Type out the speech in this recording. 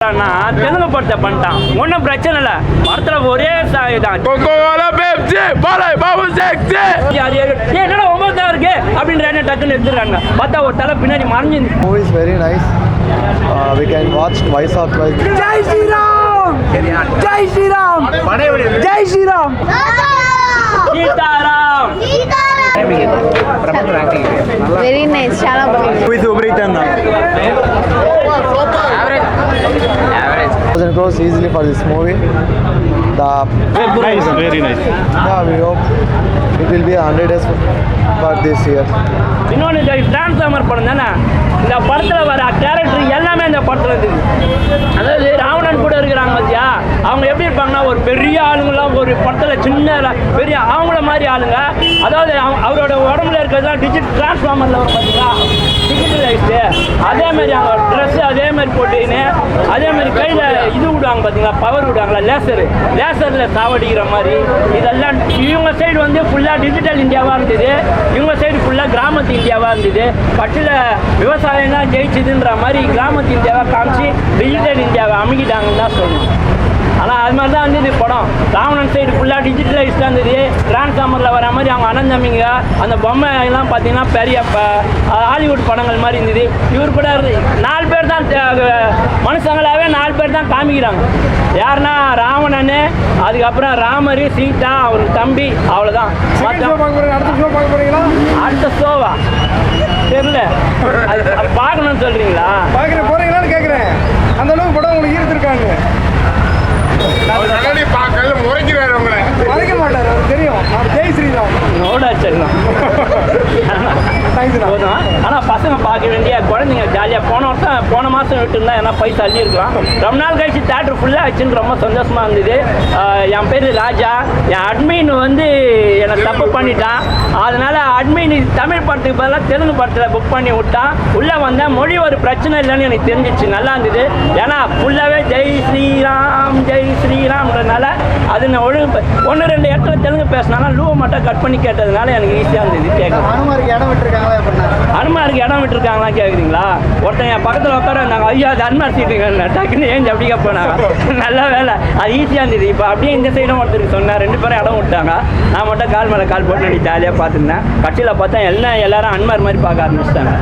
தெலுங்கு படத்தை பண்ணிட்டான், ஒன்றும் பிரச்சனை இல்லை. படத்தில் ஒரே தான் என்னடா 9 இருக்கு அப்படின்ற டக்குன்னு எடுத்துருக்காங்க. பார்த்தா ஒரு தலை பின்னாடி மறைஞ்சு. Movie is very nice. We can watch twice or twice. Jai Shri Ram! Jai Shri Ram! Jai Shri Ram! Sitaram. Very nice, చాలా బాగుంది. Movie super hit and average. 1,000 crores easily for this movie. Nice, very nice. Yeah, we hope it will be 100 days for this year. இன்னொன்று transformer படம் தானே, இந்த படத்தில் வர character எல்லாமே இந்த படத்தில் இருக்குது. அதாவது ராவணன் கூட இருக்கிறாங்க பார்த்தியா, அவங்க எப்படி இருப்பாங்கன்னா ஒரு பெரிய ஆளுங்களாம் ஒரு படத்தில் சின்ன பெரிய அவங்கள மாதிரி ஆளுங்க. அதாவது அவரோட உடம்புல இருக்கிறது தான் டிரான்ஸ்ஃபார்மரில் வரும் பார்த்தீங்களா, டிஜிட்டலைஸ்டு. அதேமாதிரி அவங்க ட்ரெஸ்ஸு அதேமாதிரி போட்டுக்கின்னு அதேமாதிரி கையில் இது விடுவாங்க பார்த்தீங்களா, பவர் விடுவாங்களா, லேசரில் சாவடிக்கிற மாதிரி. இதெல்லாம் இவங்க சைடு வந்து ஃபுல்லாக டிஜிட்டல் இந்தியாவாக இருந்தது, இவங்க சைடு ஃபுல்லாக கிராமத்து இந்தியாவாக இருந்தது. கட்சியில் விவசாயம் தான் ஜெயிச்சுதுன்ற மாதிரி கிராமத்து இந்தியாவை காமிச்சு டிஜிட்டல் இந்தியாவை அமைக்கிட்டாங்கன்னு தான் சொல்லணும். ஆனால் அது மாதிரி தான் இருந்தது படம். ராவணன் சைடு ஃபுல்லாக டிஜிட்டலைஸ்டாக இருந்தது. டிரான்ஸ்ஃபார்மரில் வர மாதிரி அவங்க அண்ணன் தம்பிங்க அந்த பொம்மை எல்லாம் பார்த்தீங்கன்னா பெரிய ஹாலிவுட் படங்கள் மாதிரி இருந்தது. இவர் கூட 4 பேர் தான் மனுஷங்களாகவே 4 பேர் தான் காமிக்கிறாங்க. யாருன்னா ராவணன், அதுக்கப்புறம் ராமர், சீதா, அவர் தம்பி, அவ்வளோதான். அடுத்த ஷோவா தெரியல, அது பார்க்கணும்னு சொல்கிறீங்களா? போறீங்களான்னு கேட்குறேன். அந்த அளவுக்கு படம் உங்களுக்கு ஈர்த்திருக்காங்க. மறைக்க மாட்டார், அவர் தெரியும். ஜெய் ஸ்ரீராம் நோடாச்சிடலாம் போதும். ஆனால் பசங்க பார்க்க வேண்டிய குழந்தைங்க ஜாலியாக போன மாதம் விட்டுருந்தா ஏன்னா பைசா அள்ளி இருக்கலாம். ரொம்ப நாள் கழிச்சு தேட்டர் ஃபுல்லாக ஆச்சுன்னு ரொம்ப சந்தோஷமாக இருந்தது. என் பேர் ராஜா. என் அட்மின் வந்து என்னை தப்பு பண்ணிட்டான். அதனால் அட்மின் தமிழ் படத்துக்கு பதிலாக தெலுங்கு படத்தில் புக் பண்ணி விட்டான். உள்ளே வந்தேன், மொழி ஒரு பிரச்சனை இல்லைன்னு எனக்கு தெரிஞ்சிச்சு, நல்லா இருந்தது. ஏன்னா ஃபுல்லாகவே ஜெய் ஸ்ரீராம் ஜெய் ஸ்ரீராம்ன்றதுனால அது நான் 1-2 இடத்துல தெலுங்கு பேசினாலும் லூவை மட்டும் கட் பண்ணி கேட்டதுனால எனக்கு ஈஸியாக இருந்தது கேட்க. அனுமாருக்கு இடம் விட்டுருக்காங்களா? அனுமாருக்கு இடம் விட்டுருக்காங்களா கேட்குறீங்களா? ஒருத்தன் என் பக்கத்தில் உட்கார நாங்கள் ஐயா அது அனுமார் சீட்டுங்க டக்குன்னு ஏஞ்சி அப்படியே போனாங்க. நல்ல வேலை, அது ஈஸியாக இருந்தது. இப்போ அப்படியே இந்த சைடும் ஒருத்தருக்கு சொன்னேன், 2 பேரும் இடம் விட்டாங்க. நான் மட்டும் கால் மேலே கால் போட்டு ஜாலியாக பார்த்துருந்தேன். கட்சியில் பார்த்தா எல்லாரும் அனுமார் மாதிரி பார்க்க ஆரம்பிச்சிட்டாங்க.